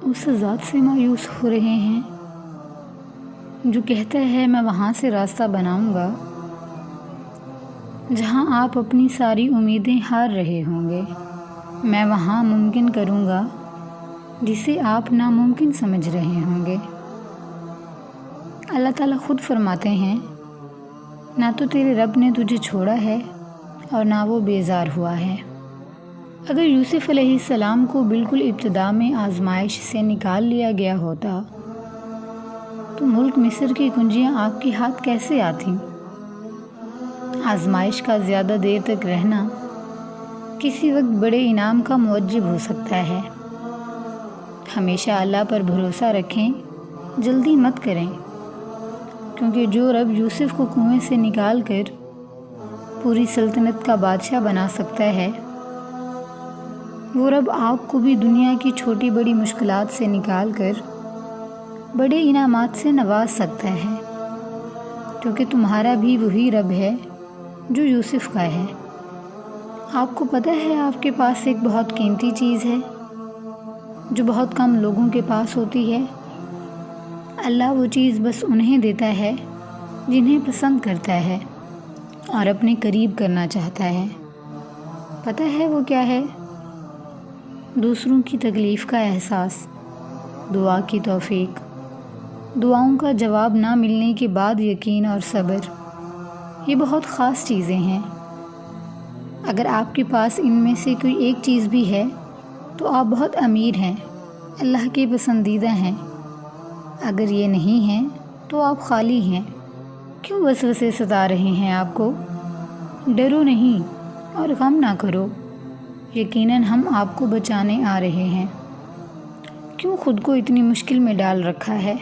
اس ذات سے مایوس ہو رہے ہیں جو کہتا ہے میں وہاں سے راستہ بناؤں گا جہاں آپ اپنی ساری امیدیں ہار رہے ہوں گے۔ میں وہاں ممکن کروں گا جسے آپ ناممکن سمجھ رہے ہوں گے۔ اللہ تعالیٰ خود فرماتے ہیں نہ تو تیرے رب نے تجھے چھوڑا ہے اور نہ وہ بیزار ہوا ہے۔ اگر یوسف علیہ السلام کو بالکل ابتدا میں آزمائش سے نکال لیا گیا ہوتا تو ملک مصر کی کنجیاں آپ کے ہاتھ کیسے آتیں؟ آزمائش کا زیادہ دیر تک رہنا کسی وقت بڑے انعام کا موجب ہو سکتا ہے۔ ہمیشہ اللہ پر بھروسہ رکھیں، جلدی مت کریں، کیونکہ جو رب یوسف کو کنویں سے نکال کر پوری سلطنت کا بادشاہ بنا سکتا ہے، وہ رب آپ کو بھی دنیا کی چھوٹی بڑی مشکلات سے نکال کر بڑے انعامات سے نواز سکتا ہے، کیونکہ تمہارا بھی وہی رب ہے جو یوسف کا ہے۔ آپ کو پتہ ہے آپ کے پاس ایک بہت قیمتی چیز ہے جو بہت کم لوگوں کے پاس ہوتی ہے۔ اللہ وہ چیز بس انہیں دیتا ہے جنہیں پسند کرتا ہے اور اپنے قریب کرنا چاہتا ہے۔ پتہ ہے وہ کیا ہے؟ دوسروں کی تکلیف کا احساس، دعا کی توفیق، دعاؤں کا جواب نہ ملنے کے بعد یقین اور صبر، یہ بہت خاص چیزیں ہیں۔ اگر آپ کے پاس ان میں سے کوئی ایک چیز بھی ہے تو آپ بہت امیر ہیں، اللہ کے پسندیدہ ہیں۔ اگر یہ نہیں ہیں تو آپ خالی ہیں۔ کیوں وسوسے ستا رہے ہیں آپ کو؟ ڈرو نہیں اور غم نہ کرو، یقیناً ہم آپ کو بچانے آ رہے ہیں۔ کیوں خود کو اتنی مشکل میں ڈال رکھا ہے؟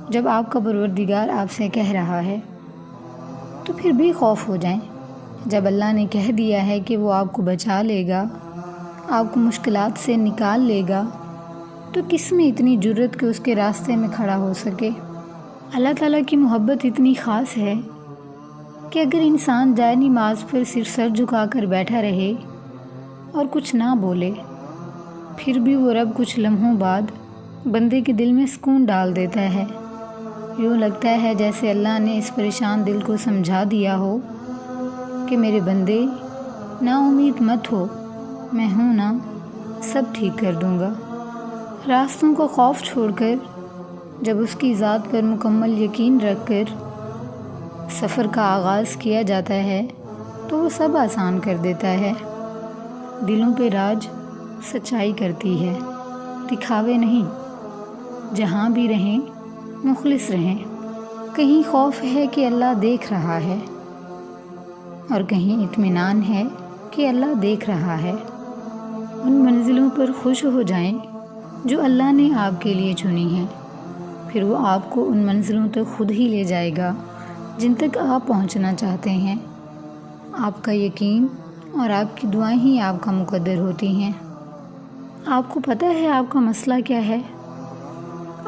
جب آپ کا پروردگار آپ سے کہہ رہا ہے تو پھر بھی خوف ہو جائیں۔ جب اللہ نے کہہ دیا ہے کہ وہ آپ کو بچا لے گا، آپ کو مشکلات سے نکال لے گا، تو کس میں اتنی جرت کہ اس کے راستے میں کھڑا ہو سکے؟ اللہ تعالیٰ کی محبت اتنی خاص ہے کہ اگر انسان جائے نماز پر صرف سر جھکا کر بیٹھا رہے اور کچھ نہ بولے، پھر بھی وہ رب کچھ لمحوں بعد بندے کے دل میں سکون ڈال دیتا ہے۔ یوں لگتا ہے جیسے اللہ نے اس پریشان دل کو سمجھا دیا ہو کہ میرے بندے نا امید مت ہو، میں ہوں نا، سب ٹھیک کر دوں گا۔ راستوں کا خوف چھوڑ کر جب اس کی ذات پر مکمل یقین رکھ کر سفر کا آغاز کیا جاتا ہے تو وہ سب آسان کر دیتا ہے۔ دلوں پہ راج سچائی کرتی ہے، دکھاوے نہیں۔ جہاں بھی رہیں مخلص رہیں۔ کہیں خوف ہے کہ اللہ دیکھ رہا ہے اور کہیں اطمینان ہے کہ اللہ دیکھ رہا ہے۔ ان منزلوں پر خوش ہو جائیں جو اللہ نے آپ کے لیے چنی ہیں، پھر وہ آپ کو ان منزلوں تک خود ہی لے جائے گا جن تک آپ پہنچنا چاہتے ہیں۔ آپ کا یقین اور آپ کی دعائیں ہی آپ کا مقدر ہوتی ہیں۔ آپ کو پتہ ہے آپ کا مسئلہ کیا ہے؟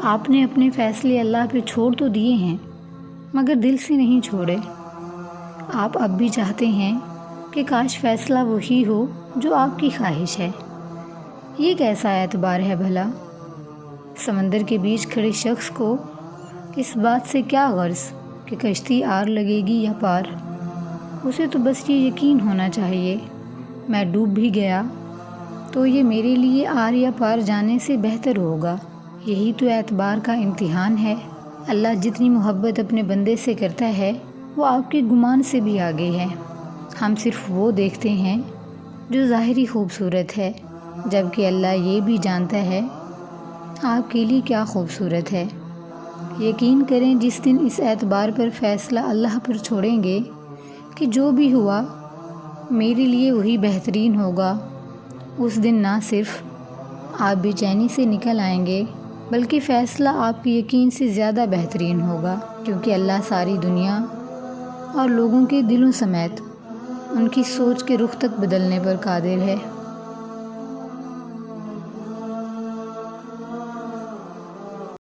آپ نے اپنے فیصلے اللہ پہ چھوڑ تو دیے ہیں مگر دل سے نہیں چھوڑے۔ آپ اب بھی چاہتے ہیں کہ کاش فیصلہ وہی ہو جو آپ کی خواہش ہے۔ یہ کیسا اعتبار ہے بھلا؟ سمندر کے بیچ کھڑے شخص کو اس بات سے کیا غرض کہ کشتی آر لگے گی یا پار؟ اسے تو بس یہ یقین ہونا چاہیے میں ڈوب بھی گیا تو یہ میرے لیے آر یا پار جانے سے بہتر ہوگا۔ یہی تو اعتبار کا امتحان ہے۔ اللہ جتنی محبت اپنے بندے سے کرتا ہے وہ آپ کے گمان سے بھی آگے ہے۔ ہم صرف وہ دیکھتے ہیں جو ظاہری خوبصورت ہے، جبکہ اللہ یہ بھی جانتا ہے آپ کے لیے کیا خوبصورت ہے۔ یقین کریں جس دن اس اعتبار پر فیصلہ اللہ پر چھوڑیں گے کہ جو بھی ہوا میرے لیے وہی بہترین ہوگا، اس دن نہ صرف آپ بے چینی سے نکل آئیں گے بلکہ فیصلہ آپ کے یقین سے زیادہ بہترین ہوگا، کیونکہ اللہ ساری دنیا اور لوگوں کے دلوں سمیت ان کی سوچ کے رخ تک بدلنے پر قادر ہے۔